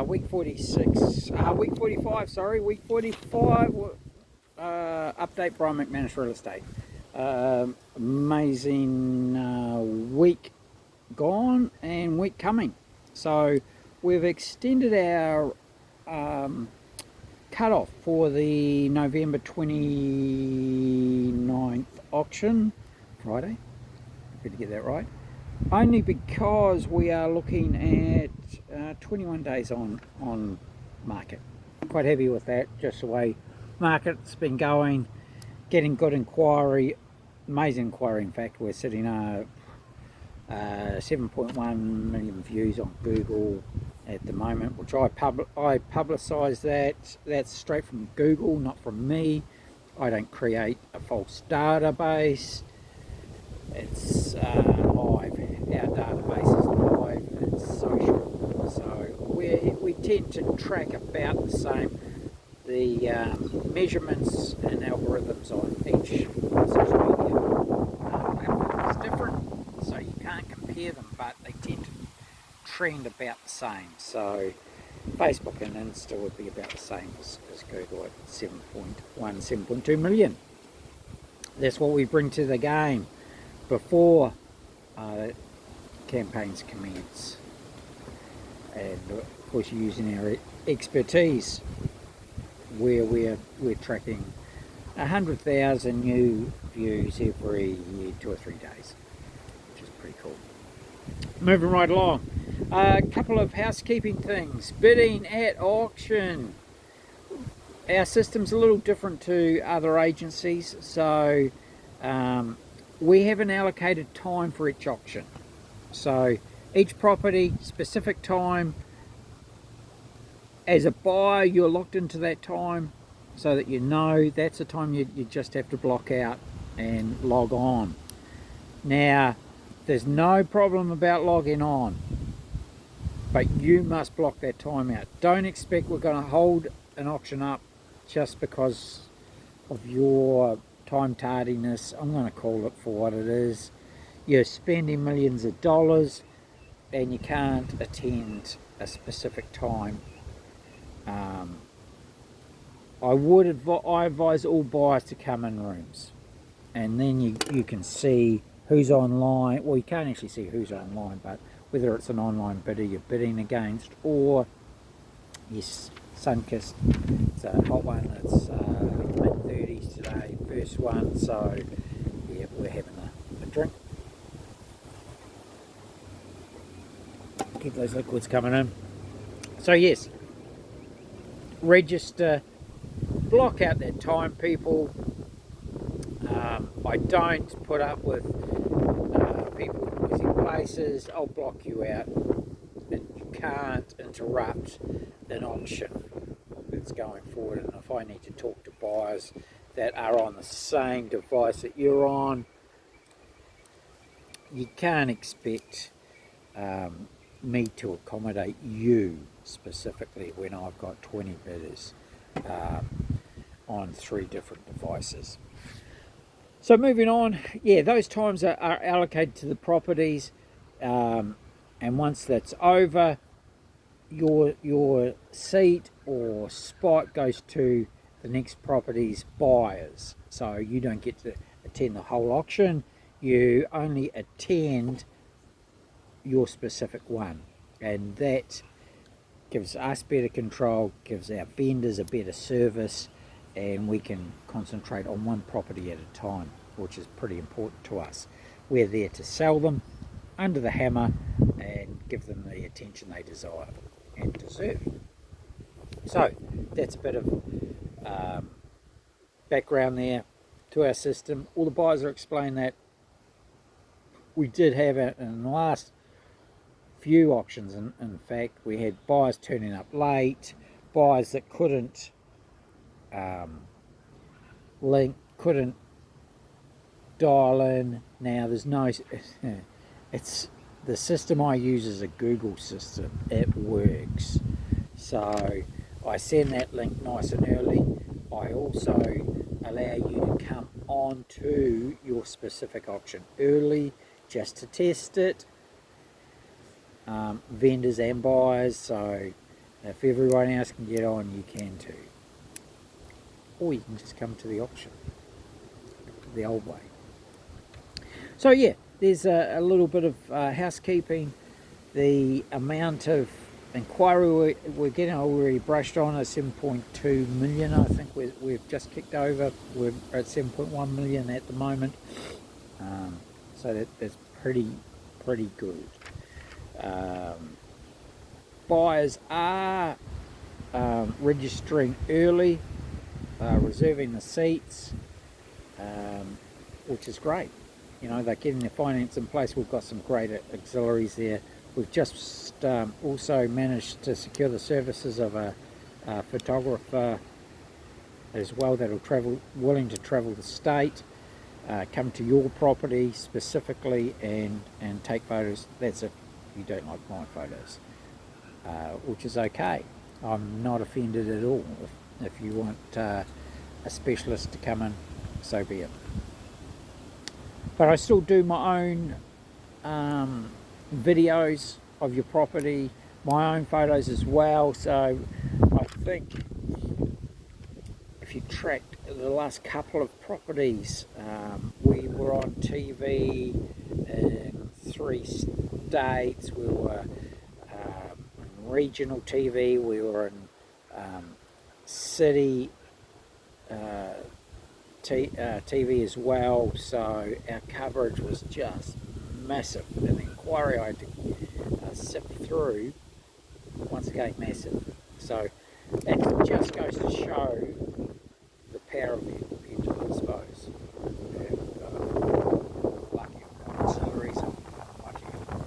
week 46, week 45, sorry, week 45, update Brian McManus Real Estate. Amazing week gone and week coming. So we've extended our cut-off for the November 29th auction, Friday, good to get that right, only because we are looking at 21 days on market. Quite happy with that, just the way market's been going, getting good inquiry, amazing inquiry. In fact, we're sitting at 7.1 million views on Google at the moment, which I publicise that. That's straight from Google, not from me. I don't create a false database. It's live. Our database is live. It's social. So we tend to track about the same. The measurements and algorithms on each social media platform is different, so you can't compare them, but they tend to trend about the same. So Facebook and Insta would be about the same as Google at 7.1, 7.2 million. That's what we bring to the game before campaigns commence, and of course using our expertise, where we're tracking 100,000 new views every 2 or 3 days, which is pretty cool. Moving right along, a couple of housekeeping things. Bidding at auction. Our system's a little different to other agencies, so we have an allocated time for each auction. So each property, specific time. As a buyer, you're locked into that time, so that you know that's the time you just have to block out and log on. Now, there's no problem about logging on, but you must block that time out. Don't expect we're going to hold an auction up just because of your time tardiness. I'm going to call it for what it is. You're spending millions of dollars and you can't attend a specific time. I advise all buyers to come in rooms, and then you can see who's online. Well, you can't actually see who's online, but whether it's an online bidder you're bidding against, or yes, Sunkist, it's a hot one. It's mid-30s today, first one, so yeah, we're having a drink. Keep those liquids coming in. So yes, register, block out that time, people. I don't put up with people using places. I'll block you out, and you can't interrupt an auction that's going forward. And if I need to talk to buyers that are on the same device that you're on, you can't expect me to accommodate you specifically when I've got 20 bidders on 3 different devices. So moving on, yeah, those times are allocated to the properties, and once that's over, your seat or spot goes to the next property's buyers. So you don't get to attend the whole auction, you only attend your specific one, and that gives us better control, gives our vendors a better service, and we can concentrate on one property at a time, which is pretty important to us. We're there to sell them under the hammer and give them the attention they desire and deserve. So that's a bit of background there to our system. All the buyers are explaining that. We did have it in the last few auctions, in fact, we had buyers turning up late, buyers that couldn't couldn't dial in. Now there's no, it's the system I use is a Google system. It works. So I send that link nice and early. I also allow you to come on to your specific auction early just to test it. Vendors and buyers, so If everyone else can get on, you can too. Or you can just come to the auction the old way. So yeah, there's a little bit of housekeeping. The amount of inquiry we're getting already brushed on at 7.2 million. I think we've just kicked over. We're at 7.1 million at the moment. So that's pretty good. Buyers are registering early, reserving the seats, which is great. You know, they're getting their finance in place. We've got some great auxiliaries there. We've just also managed to secure the services of a photographer as well that'll willing to travel the state, come to your property specifically and take photos. That's if you don't like my photos, which is okay. I'm not offended at all. If you want a specialist to come in, so be it. But I still do my own videos of your property, my own photos as well. So I think if you tracked the last couple of properties, we were on TV in 3 states. We were on regional TV. We were in city TV as well, so our coverage was just massive, and the inquiry I had to sift through, once again, massive. So that just goes to show the power of the independent, I suppose. And lucky I've got auxiliaries, I'm lucky I've got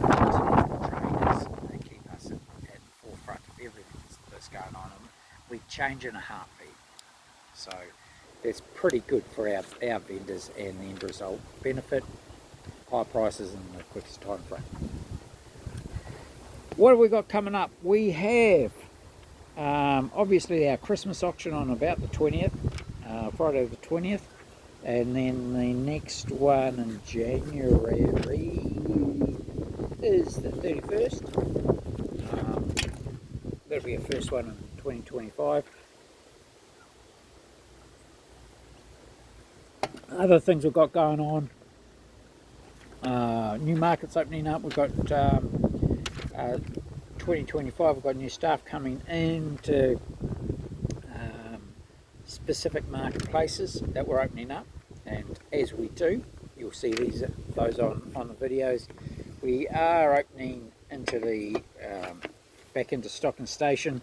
international traders. They keep us at the forefront of everything that's going on, and we change in a heartbeat. So it's pretty good for our vendors and the end result benefit, high prices in the quickest time frame. What have we got coming up? We have obviously our Christmas auction on about the 20th, Friday the 20th, and then the next one in January is the 31st. That'll be our first one in 2025. Other things we've got going on, new markets opening up. We've got 2025, we've got new staff coming into specific marketplaces that we're opening up, and as we do, you'll see those on the videos. We are opening into the back into Stockton Station,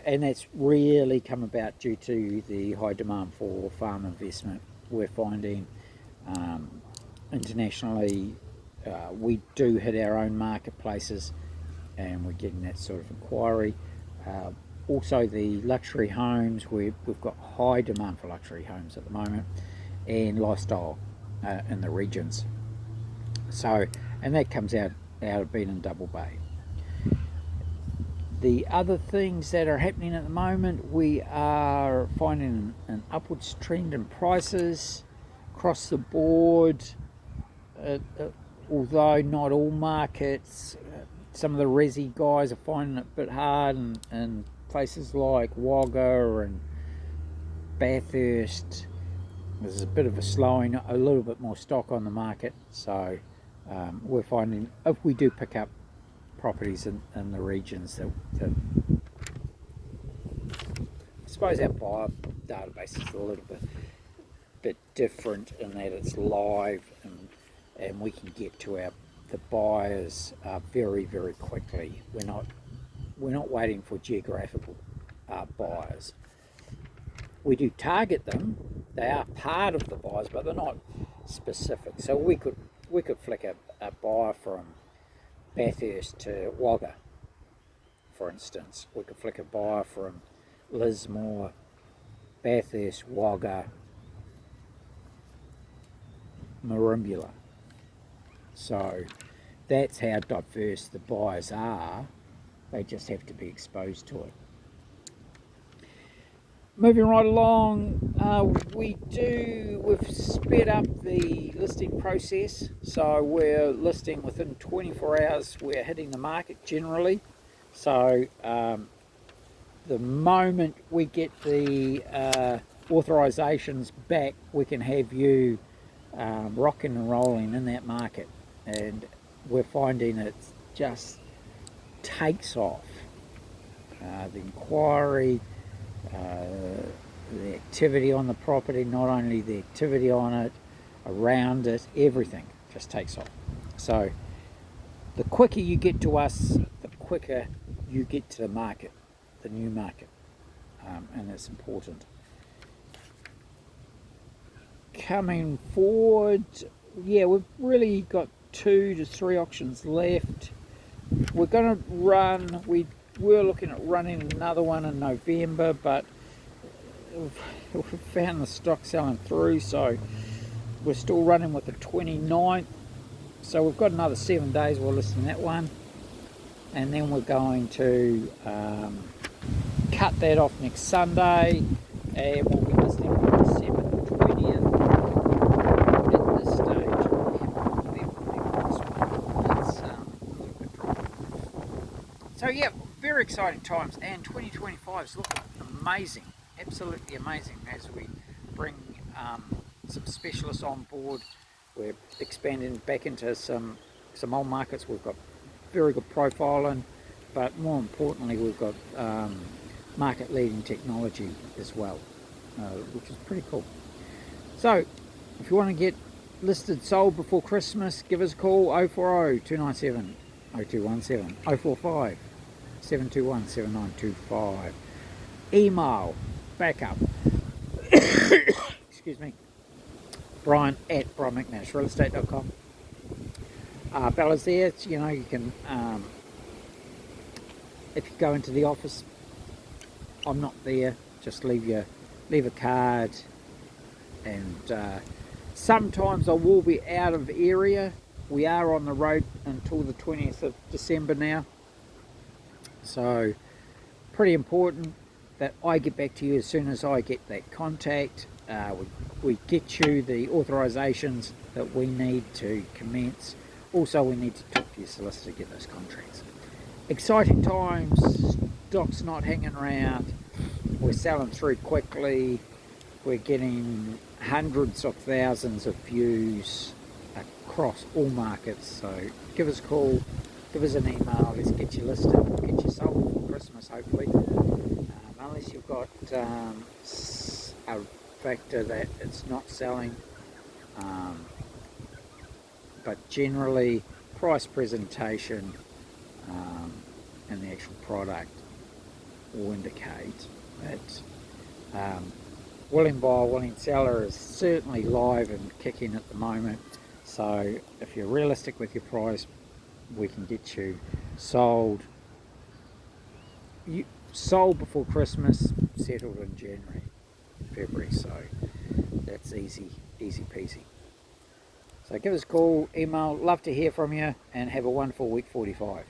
and that's really come about due to the high demand for farm investment. We're finding internationally we do hit our own marketplaces, and we're getting that sort of inquiry. Also the luxury homes, we've got high demand for luxury homes at the moment, and lifestyle in the regions. So, and that comes out of being in Double Bay. The other things that are happening at the moment, we are finding an upwards trend in prices across the board, although not all markets. Some of the resi guys are finding it a bit hard, and places like Wagga and Bathurst, there's a bit of a slowing, a little bit more stock on the market. So we're finding if we do pick up properties in the regions that I suppose our buyer database is a little bit different in that it's live, and we can get to the buyers very quickly. We're not waiting for geographical buyers. We do target them. They are part of the buyers, but they're not specific. So we could flick a buyer from Bathurst to Wagga, for instance. We could flick a buyer from Lismore, Bathurst, Wagga, Merimbula. So that's how diverse the buyers are. They just have to be exposed to it. moving right along, we've sped up the listing process, so we're listing within 24 hours. We're hitting the market generally, so the moment we get the authorizations back, we can have you rocking and rolling in that market, and we're finding it just takes off. The inquiry, the activity on the property, not only the activity on it, around it, everything just takes off. So the quicker you get to us, the quicker you get to the market, the new market, and it's important. Coming forward, yeah, we've really got 2 to 3 auctions left. We're going to run, we were looking at running another one in November, but we've found the stock selling through, so we're still running with the 29th. So we've got another 7 days, we're listing that one. And then we're going to cut that off next Sunday, and we'll be listing on December 20th. At this stage, we haven't it's a little bit dropped. So yeah, very exciting times, and 2025 is looking amazing, absolutely amazing, as we bring some specialists on board. We're expanding back into some old markets. We've got very good profiling, but more importantly, we've got market leading technology as well, which is pretty cool. So if you want to get listed, sold before Christmas, give us a call, 040 297 0217, 045 721 7925. Email backup excuse me, Brian at BrianMcManusRealEstate.com. Bella's there. You know, you can, if you go into the office, I'm not there, just leave a card, and sometimes I will be out of area. We are on the road until the 20th of December now, so pretty important that I get back to you as soon as I get that contact. We get you the authorizations that we need to commence. Also, we need to talk to your solicitor to get those contracts. Exciting times, stock's not hanging around, we're selling through quickly, we're getting hundreds of thousands of views across all markets. So give us a call, give us an email, let's get you listed, we'll get you sold before Christmas hopefully, unless you've got a factor that it's not selling, but generally price, presentation, and the actual product will indicate that willing buyer, willing seller is certainly live and kicking at the moment. So if you're realistic with your price, we can get you sold before Christmas, settled in January, February. So that's easy peasy. So give us a call, email, love to hear from you, and have a wonderful week 45.